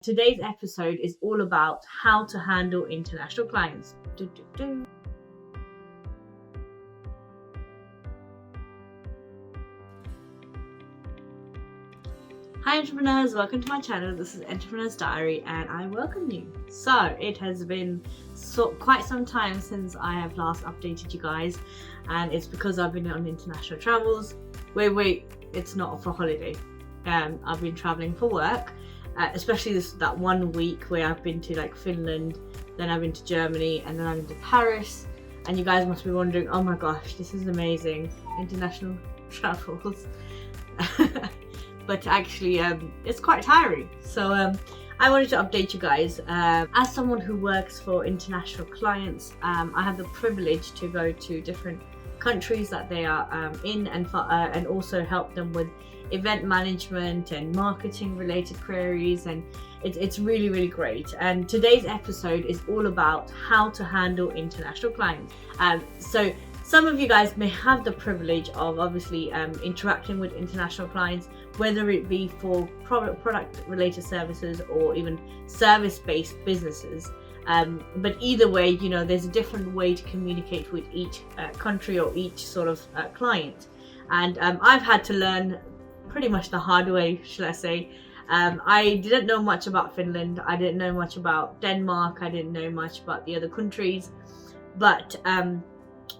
Today's episode is all about how to handle international clients. Hi entrepreneurs, welcome to my channel. This is Entrepreneur's Diary and I welcome you. So it has been quite some time since I have last updated you guys, and it's because I've been on international travels. Wait, it's not for holiday. I've been traveling for work. Especially that 1 week where I've been to like Finland, then I've been to Germany, and then I've been to Paris. And you guys must be wondering, oh my gosh, this is amazing, international travels. But actually, it's quite tiring. So I wanted to update you guys. As someone who works for international clients, I have the privilege to go to different countries that they are in and also help them with event management and marketing related queries, and it's really great. And today's episode is all about how to handle international clients. So some of you guys may have the privilege of obviously interacting with international clients, whether it be for product related services or even service based businesses. But either way, you know, there's a different way to communicate with each country or each sort of client. And I've had to learn pretty much the hard way, shall I say. I didn't know much about Finland. I didn't know much about Denmark. I didn't know much about the other countries. But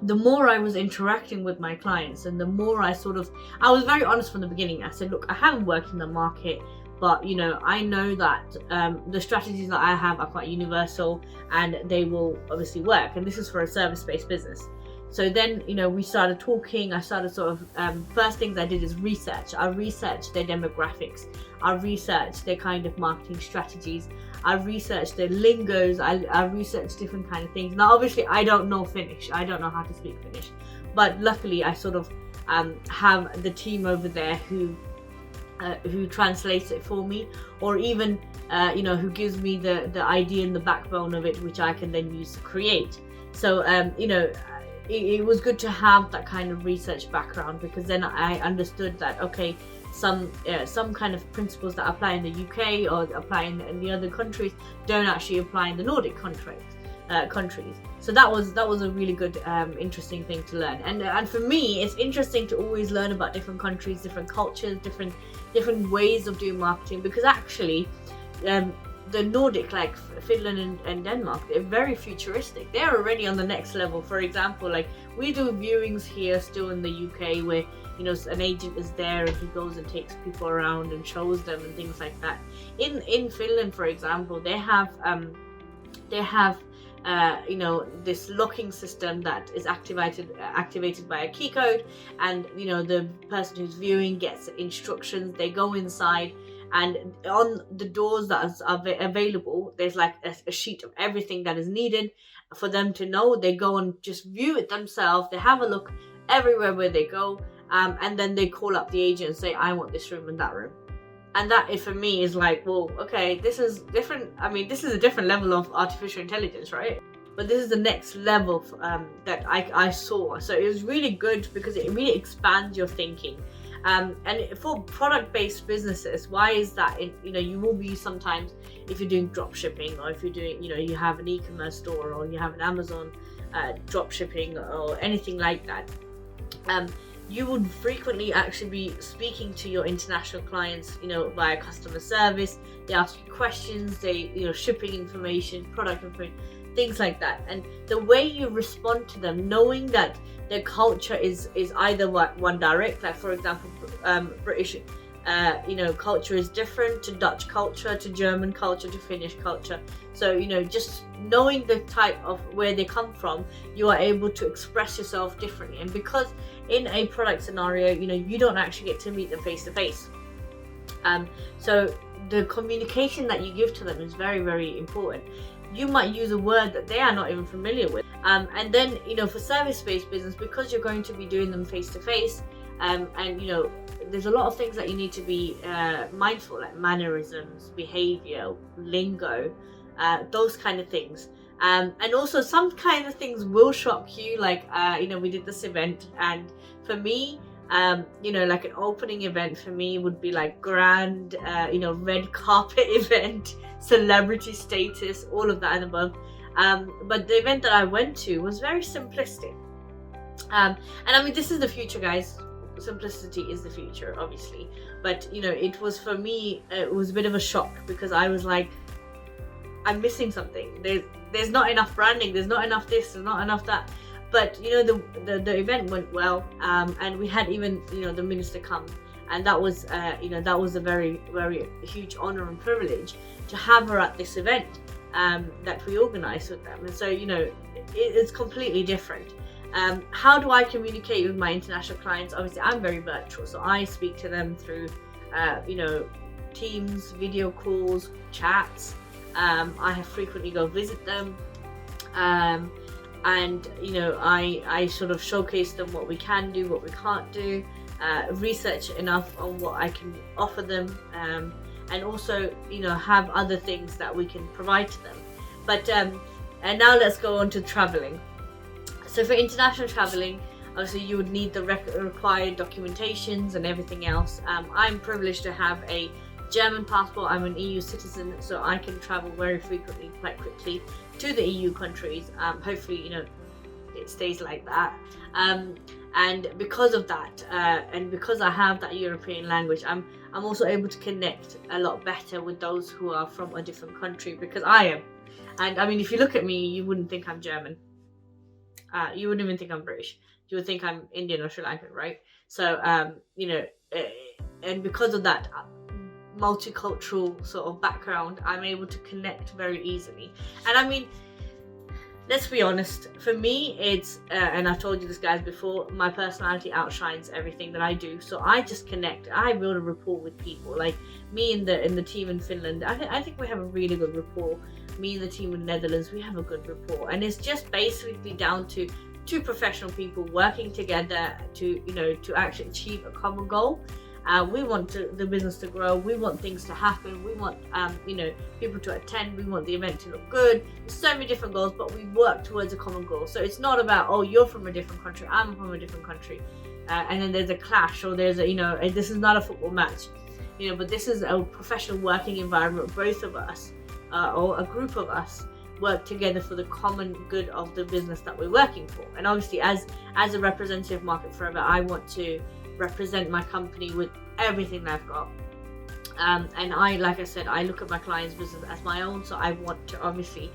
the more I was interacting with my clients and the more I was very honest from the beginning. I said, look, I haven't worked in the market, but you know, I know that the strategies that I have are quite universal and they will obviously work. And this is for a service-based business. So then, you know, we started talking. I started first things I did is research. I researched their demographics. I researched their kind of marketing strategies. I researched their lingos. I researched different kind of things. Now, obviously, I don't know Finnish. I don't know how to speak Finnish. But luckily, I have the team over there who translates it for me, or even, who gives me the idea and the backbone of it, which I can then use to create. So, it was good to have that kind of research background, because then I understood that, okay, some kind of principles that apply in the UK or apply in the other countries don't actually apply in the Nordic countries. So that was a really good, interesting thing to learn. And for me, it's interesting to always learn about different countries, different cultures, different ways of doing marketing, because actually, the Nordic, like Finland and Denmark, they're very futuristic. They're already on the next level. For example, like we do viewings here still in the UK where, you know, an agent is there and he goes and takes people around and shows them and things like that. In Finland, for example, they have this locking system that is activated by a key code, and you know, the person who's viewing gets instructions. They go inside, and on the doors that are available, there's like a sheet of everything that is needed for them to know. They go and just view it themselves. They have a look everywhere where they go, and then they call up the agent and say, I want this room and that room. And that, for me, is like, well, okay, this is different. I mean, this is a different level of artificial intelligence, right? But this is the next level that I saw. So it was really good because it really expands your thinking. And for product-based businesses, why is that? You will be sometimes, if you're doing drop shipping, or if you're doing, you have an e-commerce store, or you have an Amazon drop shipping, or anything like that. You would frequently actually be speaking to your international clients, via customer service. They ask you questions, shipping information, product information, things like that. And the way you respond to them, knowing that their culture is either one direct, like for example, British, culture is different to Dutch culture, to German culture, to Finnish culture. So, just knowing the type of where they come from, you are able to express yourself differently. And because in a product scenario, you don't actually get to meet them face to face. So the communication that you give to them is very, very important. You might use a word that they are not even familiar with. And then, for service-based business, because you're going to be doing them face to face, and there's a lot of things that you need to be mindful, like mannerisms, behavior, lingo, those kind of things. And also some kind of things will shock you, like we did this event, and for me, like an opening event for me would be like grand, red carpet event. celebrity status, all of that and above. But the event that I went to was very simplistic. And I mean, this is the future, guys. Simplicity is the future, obviously. But you know, it was, for me, it was a bit of a shock, because I was like, I'm missing something. There's not enough branding. There's not enough this. There's not enough that. But you know, the event went well, and we had even, you know, the minister come, and that was you know, that was a very, very huge honor and privilege to have her at this event that we organized with them. And so, you know, it's completely different. How do I communicate with my international clients? Obviously, I'm very virtual, so I speak to them through you know, Teams, video calls, chats. I have frequently go visit them. And you know, I sort of showcase them what we can do, what we can't do, research enough on what I can offer them, and also, you know, have other things that we can provide to them. But and now let's go on to traveling. So for international traveling, obviously you would need the required documentations and everything else. I'm privileged to have a German passport. I'm an EU citizen, so I can travel very frequently, quite quickly, to the EU countries. Hopefully, you know, it stays like that. And because of that, and because I have that European language, I'm also able to connect a lot better with those who are from a different country, because I am. And I mean, if you look at me, you wouldn't think I'm German. You wouldn't even think I'm British. You would think I'm Indian or Sri Lankan, right? So, you know, and because of that multicultural sort of background, I'm able to connect very easily. And I mean, let's be honest, for me, it's and I've told you this, guys, before, my personality outshines everything that I do. So I just connect. I build a rapport with people. Like me in the team in Finland, I think we have a really good rapport. Me and the team in the Netherlands, we have a good rapport, and it's just basically down to two professional people working together to, you know, to actually achieve a common goal. We want the business to grow. We want things to happen. We want you know, people to attend. We want the event to look good. There's so many different goals, but we work towards a common goal. So it's not about, oh, you're from a different country, I'm from a different country, and then there's a clash, or there's a, you know, this is not a football match, you know, but this is a professional working environment. Both of us, or a group of us, work together for the common good of the business that we're working for. And obviously, as a representative of Market Forever, I want to represent my company with everything that I've got. And I, like I said, I look at my client's business as my own, so I want to obviously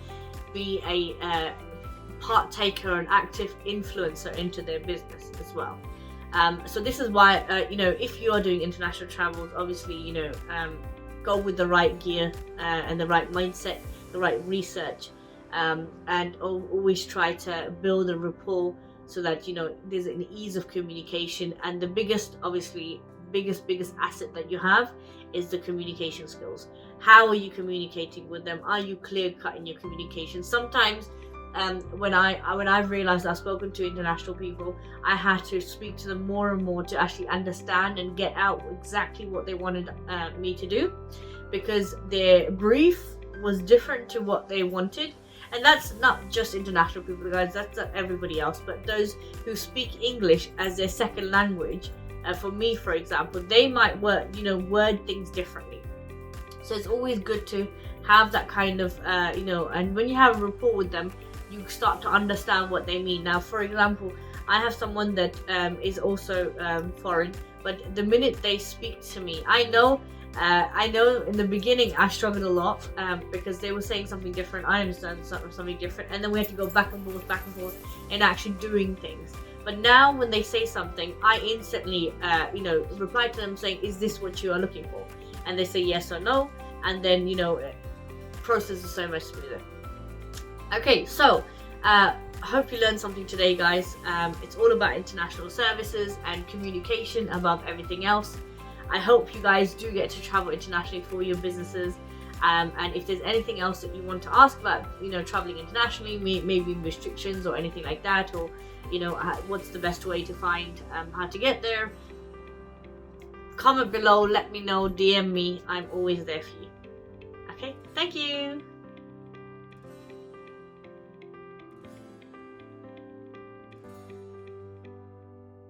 be a partaker, an active influencer into their business as well. So this is why, you know, if you are doing international travels, obviously, you know, go with the right gear and the right mindset, the right research, and always try to build a rapport, so that, you know, there's an ease of communication. And the biggest, obviously, biggest asset that you have is the communication skills. How are you communicating with them? Are you clear cut in your communication? Sometimes when I've realized I've spoken to international people, I had to speak to them more and more to actually understand and get out exactly what they wanted me to do, because their brief was different to what they wanted. And that's not just international people, guys, that's everybody else. But those who speak English as their second language, for me, for example, they might word things differently. So it's always good to have that kind of, you know, and when you have a rapport with them, you start to understand what they mean. Now, for example, I have someone that is also foreign, but the minute they speak to me, I know in the beginning I struggled a lot because they were saying something different, I understand something different, and then we had to go back and forth in actually doing things. But now when they say something, I instantly you know, reply to them saying, is this what you are looking for? And they say yes or no, and then, you know, process is so much smoother. Okay, so I hope you learned something today, guys. It's all about international services and communication above everything else. I hope you guys do get to travel internationally for your businesses. And if there's anything else that you want to ask about, you know, traveling internationally, maybe restrictions or anything like that, or, you know, what's the best way to find how to get there, comment below, let me know, DM me. I'm always there for you. Okay, thank you.